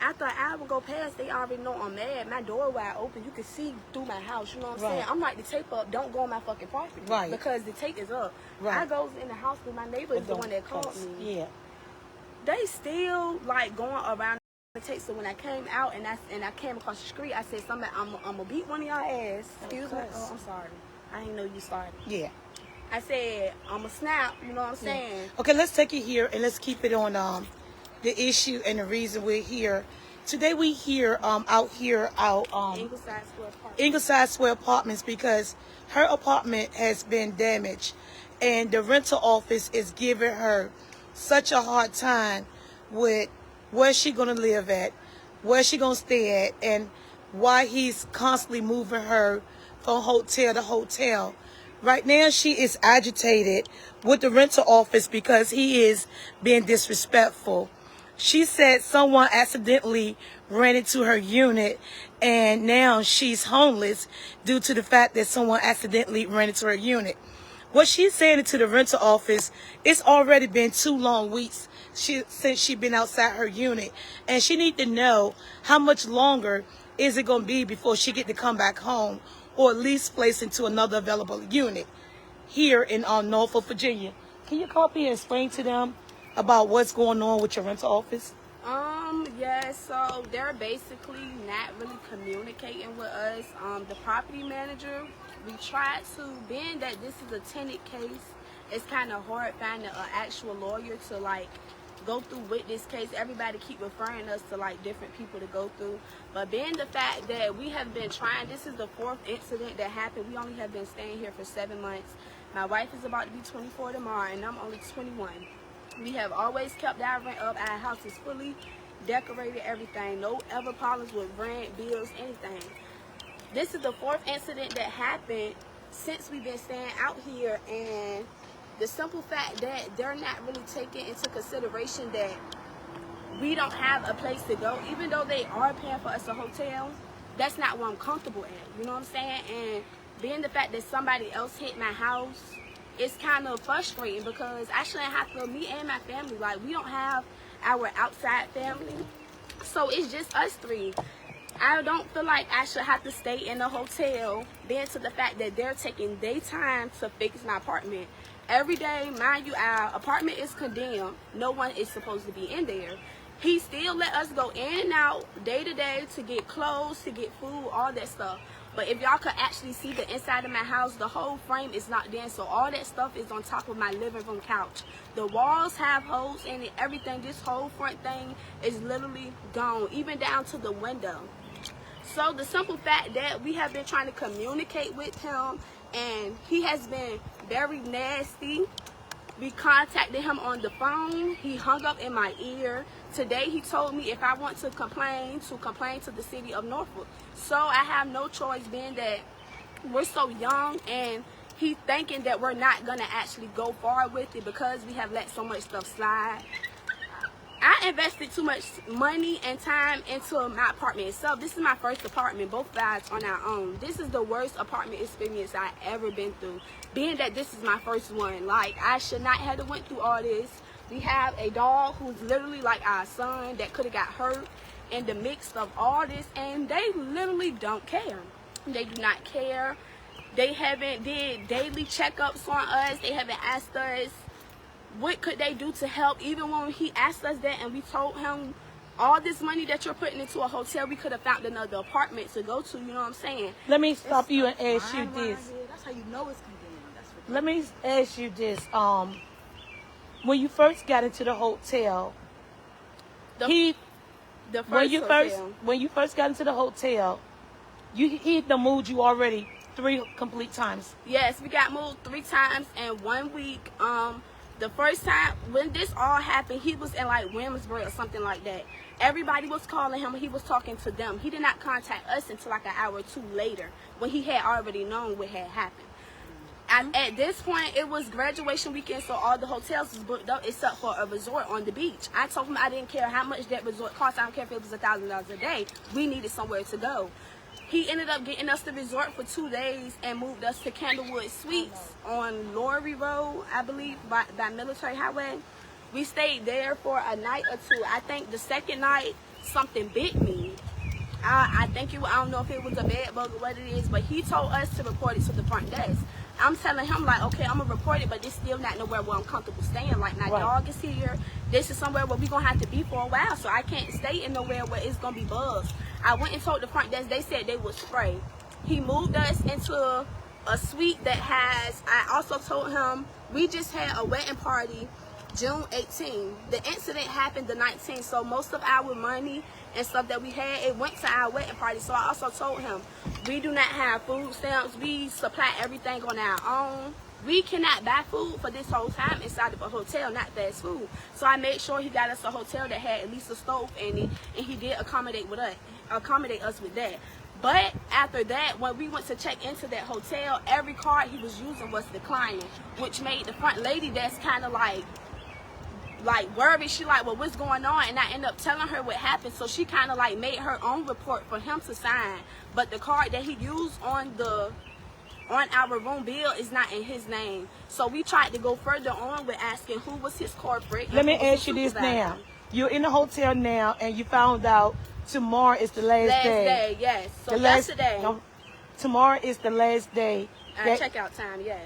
after an hour go past, they already know I'm mad. My door wide open. You can see through my house. You know what I'm saying? I'm like, the tape up. Don't go on my fucking property. Right. Because the tape is up. Right. I goes in the house with my neighbor is the one that called me. Yeah. They still like going around the tape. So when I came out and I came across the street, I said, somebody, I'm gonna beat one of y'all ass. Excuse me. Oh, I'm sorry. I didn't know you started. Yeah. I said, I'm gonna snap. You know what I'm saying? Yeah. Okay, let's take it here and let's keep it on the issue and the reason we're here. Today we here out Ingleside Square Apartments because her apartment has been damaged and the rental office is giving her such a hard time with where she gonna live at, where she gonna stay at, and why he's constantly moving her from hotel to hotel. Right now she is agitated with the rental office because he is being disrespectful. She said someone accidentally ran into her unit and now she's homeless due to the fact that someone accidentally ran into her unit. What she's saying to the rental office, it's already been 2 long weeks since she's been outside her unit. And she need to know how much longer is it going to be before she get to come back home or at least place into another available unit here in Norfolk, Virginia. Can you come up here and explain to them about what's going on with your rental office? Yeah, so they're basically not really communicating with us. The property manager, we tried to, being that this is a tenant case, it's kind of hard finding an actual lawyer to like go through with this case. Everybody keep referring us to like different people to go through, but being the fact that we have been trying, this is the 4th incident that happened. We only have been staying here for 7 months. My wife is about to be 24 tomorrow and I'm only 21. We have always kept our rent up. Our house is fully decorated, everything. No ever problems with rent, bills, anything. This is the 4th incident that happened since we've been staying out here, and the simple fact that they're not really taking into consideration that we don't have a place to go, even though they are paying for us a hotel, that's not where I'm comfortable at. You know what I'm saying? And being the fact that somebody else hit my house, it's kind of frustrating because I shouldn't have to, me and my family, like we don't have our outside family. So it's just us 3. I don't feel like I should have to stay in a hotel, being to the fact that they're taking their time to fix my apartment. Every day, mind you, our apartment is condemned. No one is supposed to be in there. He still let us go in and out day to day to get clothes, to get food, all that stuff. But if y'all could actually see the inside of my house, the whole frame is not there. So all that stuff is on top of my living room couch. The walls have holes in it, everything. This whole front thing is literally gone, even down to the window. So the simple fact that we have been trying to communicate with him and he has been very nasty. We contacted him on the phone. He hung up in my ear. Today he told me if I want to complain to the city of Norfolk. So I have no choice, being that we're so young and he thinking that we're not going to actually go far with it because we have let so much stuff slide. I invested too much money and time into my apartment itself. This is my first apartment, both sides on our own. This is the worst apartment experience I ever been through. Being that this is my first one, like I should not have to went through all this. We have a dog who's literally like our son that could have got hurt in the mix of all this, and they literally don't care. They do not care. They haven't did daily checkups on us. They haven't asked us what could they do to help. Even when he asked us that and we told him all this money that you're putting into a hotel, we could have found another apartment to go to. You know what I'm saying? Let me stop you and ask you this. That's how you know it's condemned. Let me ask you this. When you first got into the hotel, when you first got into the hotel, he moved you already 3 complete times. Yes, we got moved 3 times in 1 week. The first time when this all happened, he was in like Williamsburg or something like that. Everybody was calling him. He was talking to them. He did not contact us until like an hour or 2 later when he had already known what had happened. At this point, it was graduation weekend, so all the hotels was booked up except for a resort on the beach. I told him I didn't care how much that resort cost. I don't care if it was $1,000 a day. We needed somewhere to go. He ended up getting us the resort for 2 days and moved us to Candlewood Suites on Laurie Road, I believe, by Military Highway. We stayed there for a night or two. I think the second night, something bit me. I think I don't know if it was a bed bug or what it is, but he told us to report it to the front desk. I'm telling him, like, okay, I'm going to report it, but this still not nowhere where I'm comfortable staying. Like, my dog is here. This is somewhere where we're going to have to be for a while, so I can't stay in nowhere where it's going to be bugs. I went and told the front desk. They said they would spray. He moved us into a suite that has, I also told him, we just had a wedding party June 18th. The incident happened the 19th, so most of our money and stuff that we had, it went to our wedding party. So I also told him, we do not have food stamps. We supply everything on our own. We cannot buy food for this whole time inside of a hotel, not fast food. So I made sure he got us a hotel that had at least a stove in it, and he did accommodate us with that. But after that, when we went to check into that hotel, every card he was using was declining, which made the front lady that's kind of like worried. She like, well, what's going on? And I ended up telling her what happened. So she kind of like made her own report for him to sign. But the card that he used on our room bill is not in his name. So we tried to go further on with asking who was his corporate. Let me ask you this now. You're in the hotel now, and you found out tomorrow is the last day. Last day, yes. So yesterday. Tomorrow is the last day. Checkout time, yes.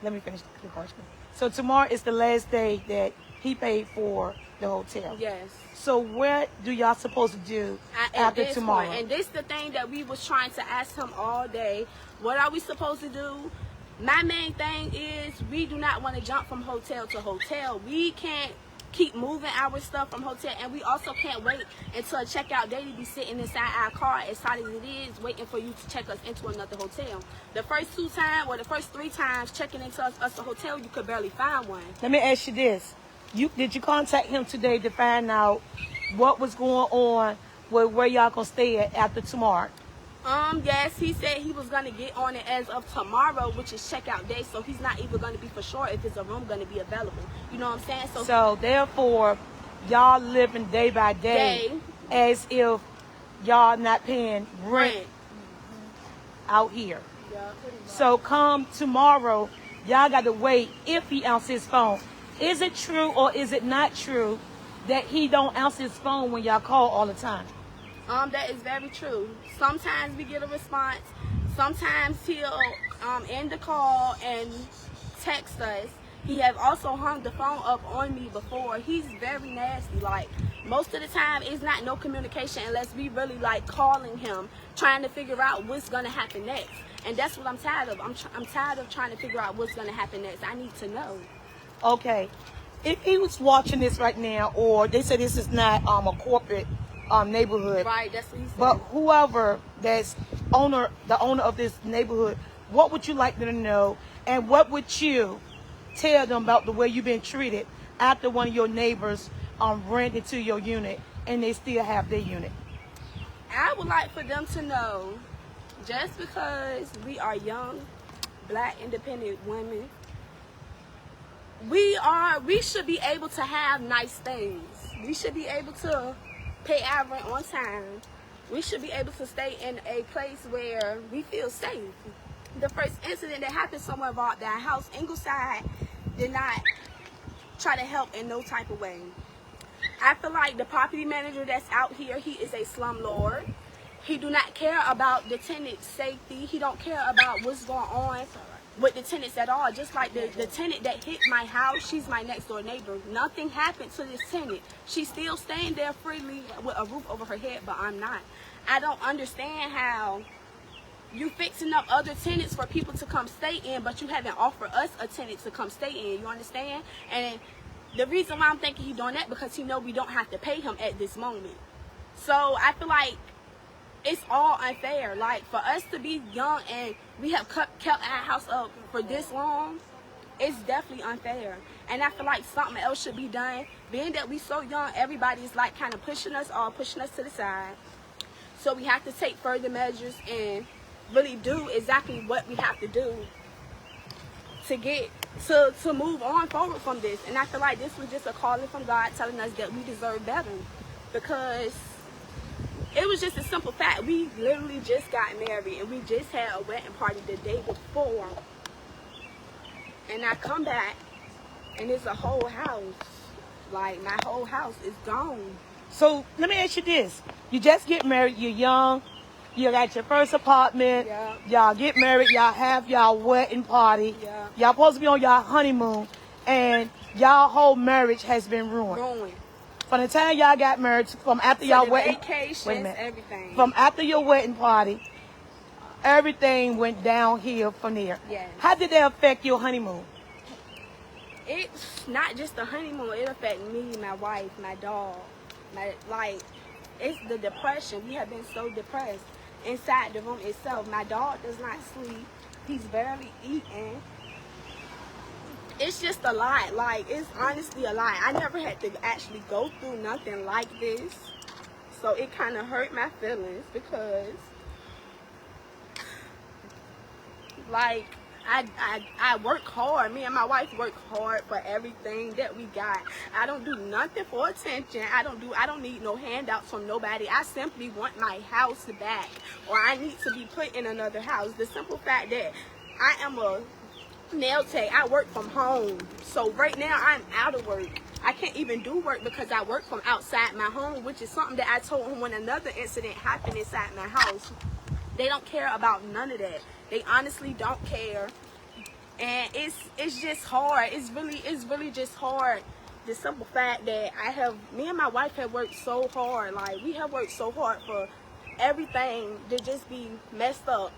Let me finish the question. So tomorrow is the last day that he paid for the hotel. Yes. So what do y'all supposed to do after tomorrow? And this is the thing that we was trying to ask him all day. What are we supposed to do? My main thing is we do not want to jump from hotel to hotel. We can't keep moving our stuff from hotel, and we also can't wait until a checkout day to be sitting inside our car as hot as it is, waiting for you to check us into another hotel. The first 2 times, or the first 3 times checking into us a hotel, you could barely find one. Let me ask you this. Did you contact him today to find out what was going on with where y'all gonna stay at after tomorrow? Yes, he said he was gonna get on it as of tomorrow, which is checkout day, so he's not even gonna be for sure if there's a room gonna be available. You know what I'm saying? So therefore, y'all living day by day as if y'all not paying rent out here. Yeah, so come tomorrow, y'all got to wait if he answers his phone. Is it true or is it not true that he don't answer his phone when y'all call all the time? That is very true. Sometimes we get a response. Sometimes he'll end the call and text us. He have also hung the phone up on me before. He's very nasty. Like, most of the time, it's not no communication unless we really like calling him, trying to figure out what's gonna happen next. And that's what I'm tired of. I'm tired of trying to figure out what's gonna happen next. I need to know. Okay, if he was watching this right now, or they say this is not a corporate neighborhood, right? That's what he said. But whoever that's the owner of this neighborhood, what would you like them to know, and what would you tell them about the way you've been treated after one of your neighbors rented to your unit and they still have their unit? I would like for them to know, just because we are young, black, independent women, we should be able to have nice things. We should be able to pay our rent on time. We should be able to stay in a place where we feel safe. The first incident that happened somewhere about our house, Ingleside, did not try to help in no type of way. I feel like the property manager that's out here, he is a slumlord. He do not care about the tenant's safety. He don't care about what's going on with the tenants at all. Just like the tenant that hit my house, she's my next door neighbor. Nothing happened to this tenant. She's still staying there freely with a roof over her head, but I'm not. I don't understand how you fixing up other tenants for people to come stay in, but you haven't offered us a tenant to come stay in. You understand? And the reason why I'm thinking he's doing that, because he know we don't have to pay him at this moment. So I feel like it's all unfair. Like, for us to be young and we have kept our house up for this long, it's definitely unfair. And I feel like something else should be done. Being that we so young, everybody's like kind of pushing us to the side. So we have to take further measures and really do exactly what we have to do to get to move on forward from this. And I feel like this was just a calling from God telling us that we deserve better, because it was just a simple fact. We literally just got married and we just had a wedding party the day before, and I come back and it's a whole house. Like, my whole house is gone. So let me ask you this. You just get married, you're young, you got your first apartment, Yeah. y'all get married, y'all have y'all wedding party, Yeah. y'all supposed to be on y'all honeymoon, and y'all whole marriage has been ruined. Ruined. From the time y'all got married, from after So y'all the wedding, vacations, wait a minute. everything. From after your wedding party, everything went downhill from there. Yes. How did that affect your honeymoon? It's not just the honeymoon. It affected me, my wife, my dog. It's the depression. We have been so depressed inside the room itself. My dog does not sleep. He's barely eating. It's just a lot. Like, it's honestly a lot. I never had to actually go through nothing like this. So it kind of hurt my feelings because, like, I work hard. Me and my wife work hard for everything that we got. I don't do nothing for attention. I don't need no handouts from nobody. I simply want my house back, or I need to be put in another house. The simple fact that I am a nail tech, I work from home. So right now I'm out of work. I can't even do work because I work from outside my home, which is something that I told him when another incident happened inside my house. They don't care about none of that. They honestly don't care. And it's just hard. It's really just hard. The simple fact that me and my wife have worked so hard. Like, we have worked so hard for everything to just be messed up.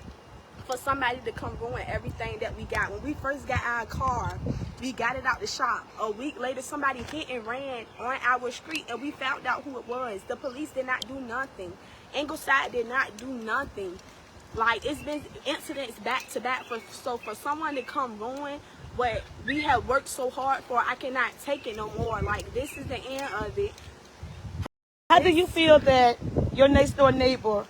For somebody to come ruin everything that we got. When we first got our car, we got it out the shop. A week later, somebody hit and ran on our street, and we found out who it was. The police did not do nothing. Ingleside did not do nothing. Like, it's been incidents back to back. So for someone to come ruin what we have worked so hard for, I cannot take it no more. Like, this is the end of it. How do you feel that your next door neighbor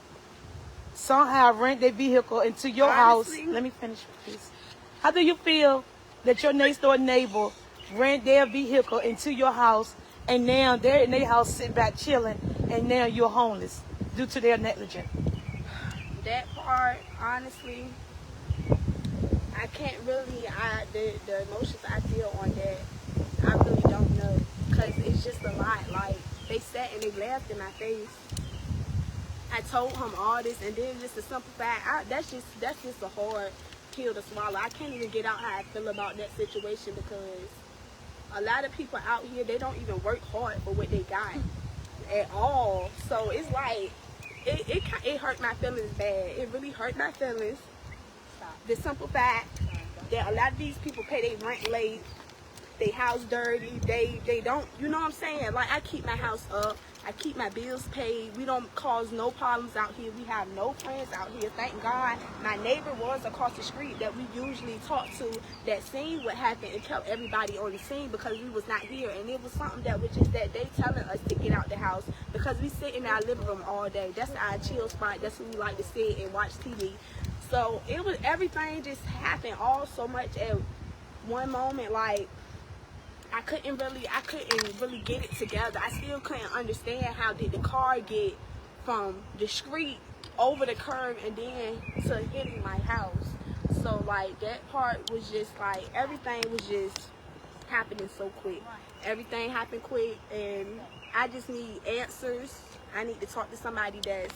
somehow rent their vehicle into your Honestly, house? Let me finish, please. How do you feel that your next door neighbor rent their vehicle into your house, and now they're in their house sitting back chilling, and now you're homeless due to their negligence? That part, honestly, I can't really, the emotions I feel on that, I really don't know. Because it's just a lot. Like, they sat and they laughed in my face. I told him all this, and then just a simple fact, that's just a hard pill to swallow. I can't even get out how I feel about that situation, because a lot of people out here, they don't even work hard for what they got at all. So it's like, it hurt my feelings bad. It really hurt my feelings. The simple fact that a lot of these people pay their rent late, they house dirty, they don't, you know what I'm saying? Like, I keep my house up, I keep my bills paid, we don't cause no problems out here, we have no friends out here, thank God. My neighbor was across the street that we usually talk to, that seen what happened and kept everybody on the scene because we was not here, and it was something that was just that they telling us to get out the house because we sit in our living room all day. That's our chill spot, that's where we like to sit and watch TV. So it was, everything just happened all so much at one moment. Like, I couldn't really get it together. I still couldn't understand how did the car get from the street over the curb and then to hitting my house. So, like, that part was just like, everything was just happening so quick. Everything happened quick, and I just need answers. I need to talk to somebody that's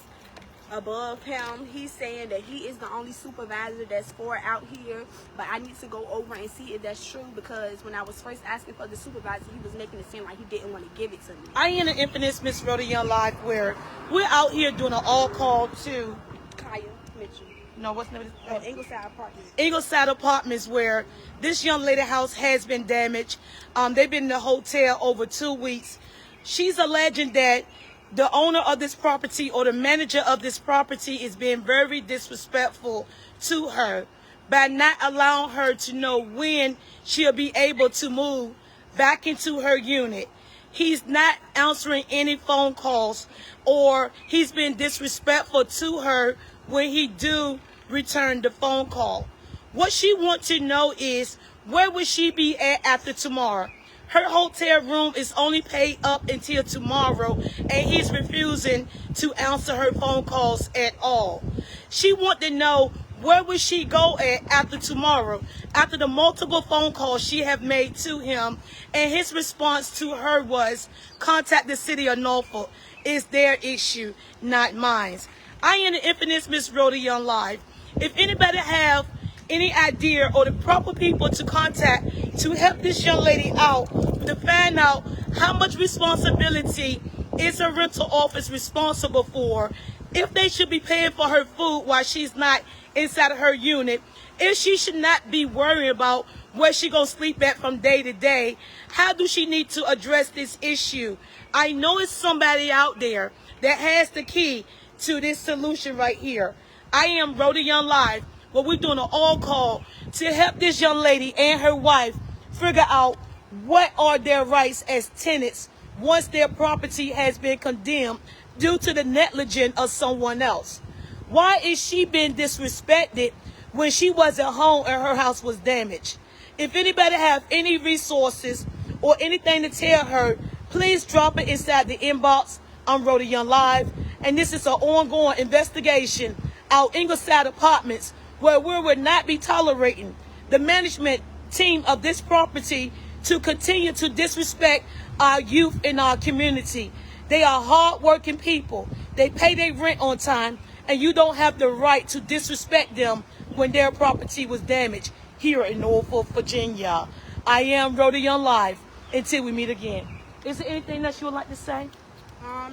above him. He's saying that he is the only supervisor that's for out here, but I need to go over and see if that's true, because when I was first asking for the supervisor, he was making it seem like he didn't want to give it to me. I am in an infamous Miss Rhoda Young Live where we're out here doing an all call to Kaya Mitchell. No, what's the name of this? Ingleside Apartments. Ingleside Apartments, where this young lady house has been damaged. They've been in the hotel over 2 weeks. She's alleging that the owner of this property or the manager of this property is being very disrespectful to her by not allowing her to know when she'll be able to move back into her unit. He's not answering any phone calls, or he's been disrespectful to her when he do return the phone call. What she wants to know is, where will she be at after tomorrow? Her hotel room is only paid up until tomorrow, and he's refusing to answer her phone calls at all. She wants to know Where would she go at after tomorrow? After the multiple phone calls she have made to him, and his response to her was, contact the city of Norfolk. It's their issue, not mine. I am the infamous Miss Rhoda Young Live. If anybody have any idea or the proper people to contact to help this young lady out, to find out how much responsibility is her rental office responsible for, if they should be paying for her food while she's not inside of her unit, if she should not be worried about where she gonna sleep at from day to day, how do she need to address this issue? I know it's somebody out there that has the key to this solution right here. I am Rhoda Young Live, where we're doing an all call to help this young lady and her wife figure out what are their rights as tenants once their property has been condemned due to the negligence of someone else. Why is she being disrespected when she wasn't home and her house was damaged? If anybody have any resources or anything to tell her, please drop it inside the inbox. I'm Rhoda Young Live, and this is an ongoing investigation out Ingleside Apartments, where we will not be tolerating the management team of this property to continue to disrespect our youth in our community. They are hard-working people. They pay their rent on time, and you don't have the right to disrespect them when their property was damaged here in Norfolk, Virginia. I am Rhoda Young Live. Until we meet again. Is there anything that you would like to say?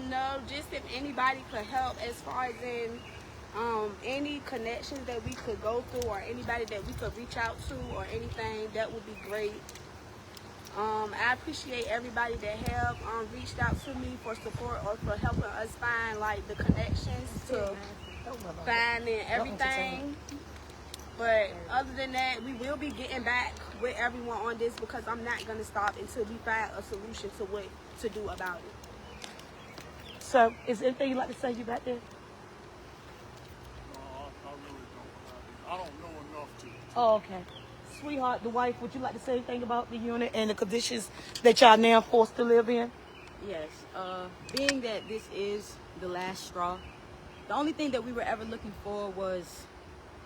No, just if anybody could help as far as in any connections that we could go through or anybody that we could reach out to or anything, that would be great. I appreciate everybody that have reached out to me for support or for helping us find like the connections to finding everything. But other than that, we will be getting back with everyone on this because I'm not going to stop until we find a solution to what to do about it. So, is there anything you'd like to say? You back there? No, I really don't. I don't know enough to. Oh, okay. Sweetheart, the wife, would you like to say anything about the unit and the conditions that y'all now forced to live in? Yes. Being that this is the last straw, the only thing that we were ever looking for was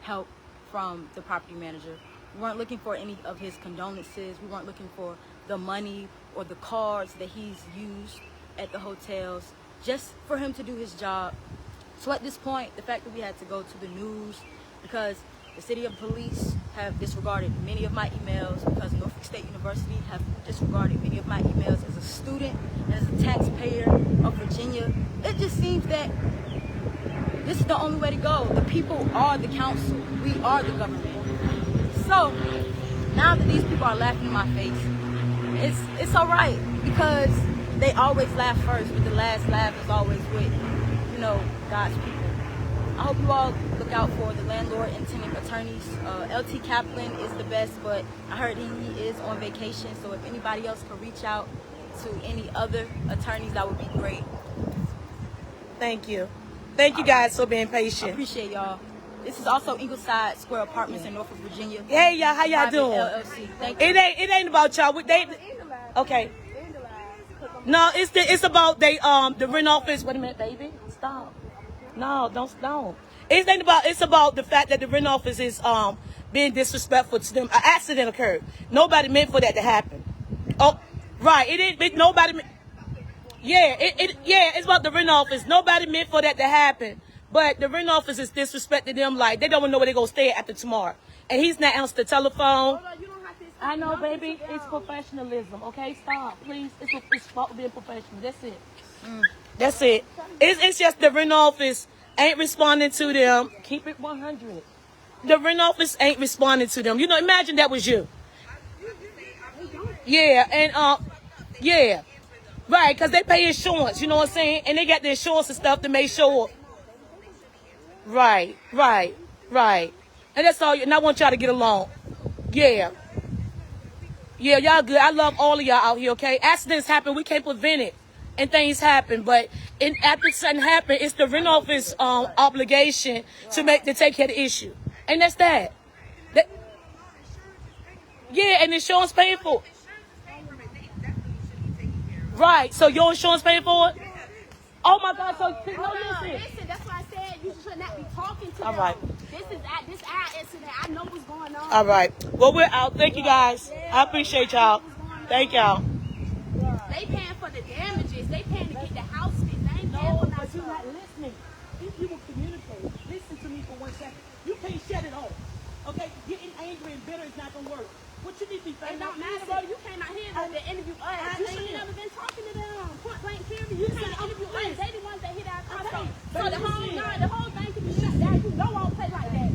help from the property manager. We weren't looking for any of his condolences. We weren't looking for the money or the cards that he's used at the hotels, just for him to do his job. So at this point, the fact that we had to go to the news because the city of police have disregarded many of my emails, because Norfolk State University have disregarded many of my emails as a student and as a taxpayer of Virginia, it just seems that this is the only way to go. The people are the council. We are the government. So now that these people are laughing in my face, it's all right, because they always laugh first, but the last laugh is always with, God's people. I hope you all look out for the landlord and tenant attorneys. LT Kaplan is the best, but I heard he is on vacation. So if anybody else could reach out to any other attorneys, that would be great. Thank you. Thank you guys for being patient. I appreciate y'all. This is also Ingleside Square Apartments in Norfolk, Virginia. Hey y'all, how y'all Private doing? LLC. Thank you. It ain't about y'all. Okay. No, it's about the rent office. Wait a minute, baby. Stop. No, don't. It's about the fact that the rent office is being disrespectful to them. An accident occurred. Nobody meant for that to happen. Oh, right. Nobody. It's about the rent office. Nobody meant for that to happen. But the rent office is disrespecting them like they don't know where they're going to stay after tomorrow. And he's not answering the telephone. I know, baby. It's professionalism. Okay, stop. Please. It's about being professional. That's it. That's it. It's just the rent office ain't responding to them. Keep it 100. The rent office ain't responding to them. Imagine that was you. Yeah, and yeah. Right, because they pay insurance, you know what I'm saying? And they got the insurance and stuff to make sure. Right. And that's all. And I want y'all to get along. Yeah, y'all good. I love all of y'all out here, okay? Accidents happen. We can't prevent it. And things happen. But after something happen, it's the rent office obligation to take care of the issue. And that's that. Yeah, and insurance paying for it. Right, so your insurance paying for it? Oh my God, so listen. Listen, that's why I said you should not be talking to them. All right. This this our incident. I know what's going on. All right. Well, we're out. Thank you, guys. I appreciate y'all. Thank y'all. They paying for the damages. They paying to get the house fixed. They ain't paying for But you're not listening. If you will communicate, listen to me for 1 second. You can't shut it off. Okay? Getting angry and bitter is not going to work. What you need to be It don't matter, bro. You came out here to interview us. You should have never been talking to them. Point blank period. You came to interview us. They the ones that hit our car. So the whole thing can be shut down. You don't want to play like that.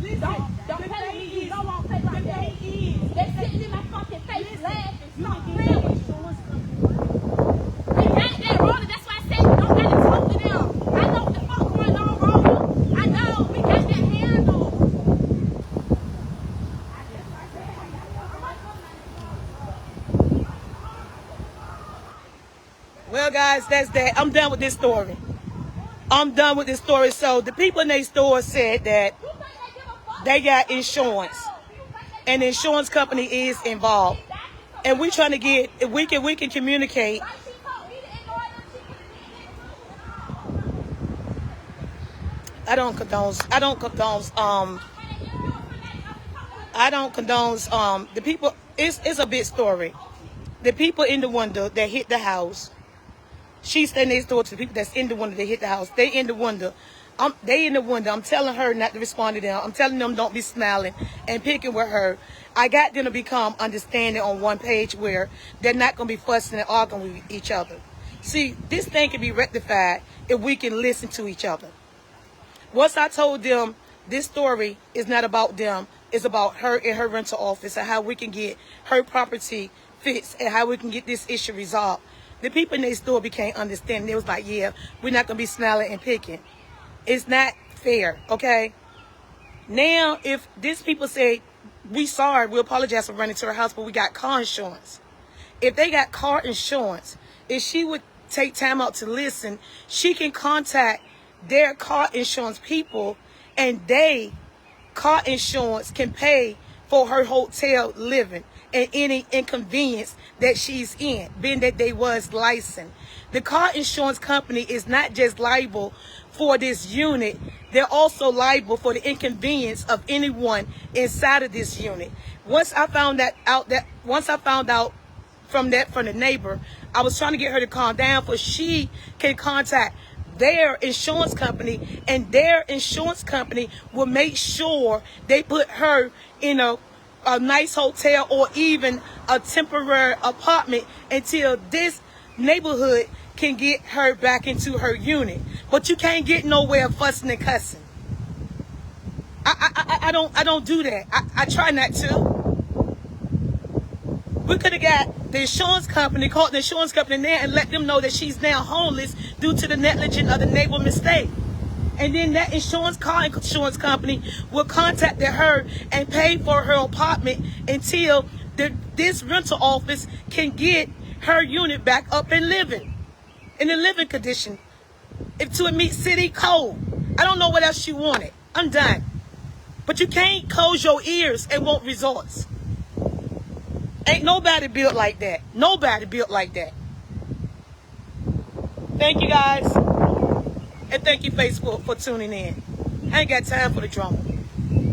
Don't play with me. You don't want to play like that. They sitting in my fucking face laughing. Stop playing with you. We got that, Rhoda. That's why I said you don't gotta talk to them. I know what the fuck going on, Rhoda. I know. We got that handled. Well, guys, that's that. I'm done with this story. I'm done with this story. So the people in their store said that they got insurance, and the insurance company is involved. And we trying to get, if we can communicate. I don't condone the people. It's a big story. The people in the window that hit the house. She's standing next door to the people that's in the window that hit the house. They in the window. They in the window. I'm telling her not to respond to them. I'm telling them don't be smiling and picking with her. I got them to become understanding on one page where they're not going to be fussing and arguing with each other. See, this thing can be rectified if we can listen to each other. Once I told them this story is not about them, it's about her and her rental office and how we can get her property fixed and how we can get this issue resolved. The people in their store became understanding. They was like, yeah, we're not going to be smiling and picking. It's not fair, okay? Now, if these people say, we sorry, we apologize for running to her house, but we got car insurance. If they got car insurance, if she would take time out to listen, she can contact their car insurance people, and they, car insurance, can pay for her hotel living and any inconvenience that she's in, being that they was licensed. The car insurance company is not just liable for this unit, they're also liable for the inconvenience of anyone inside of this unit. Once I found out from the neighbor, I was trying to get her to calm down so she can contact their insurance company, and their insurance company will make sure they put her in a nice hotel or even a temporary apartment until this neighborhood can get her back into her unit. But you can't get nowhere fussing and cussing. I don't do that. I try not to. We could have got the insurance company, called the insurance company there and let them know that she's now homeless due to the negligence of the neighbor mistake. And then that car insurance company will contact her and pay for her apartment until this rental office can get her unit back up and living, in the living condition, to meet city code. I don't know what else you wanted. I'm done. But you can't close your ears and want results. Ain't nobody built like that. Nobody built like that. Thank you, guys. And thank you, Facebook, for tuning in. I ain't got time for the drama.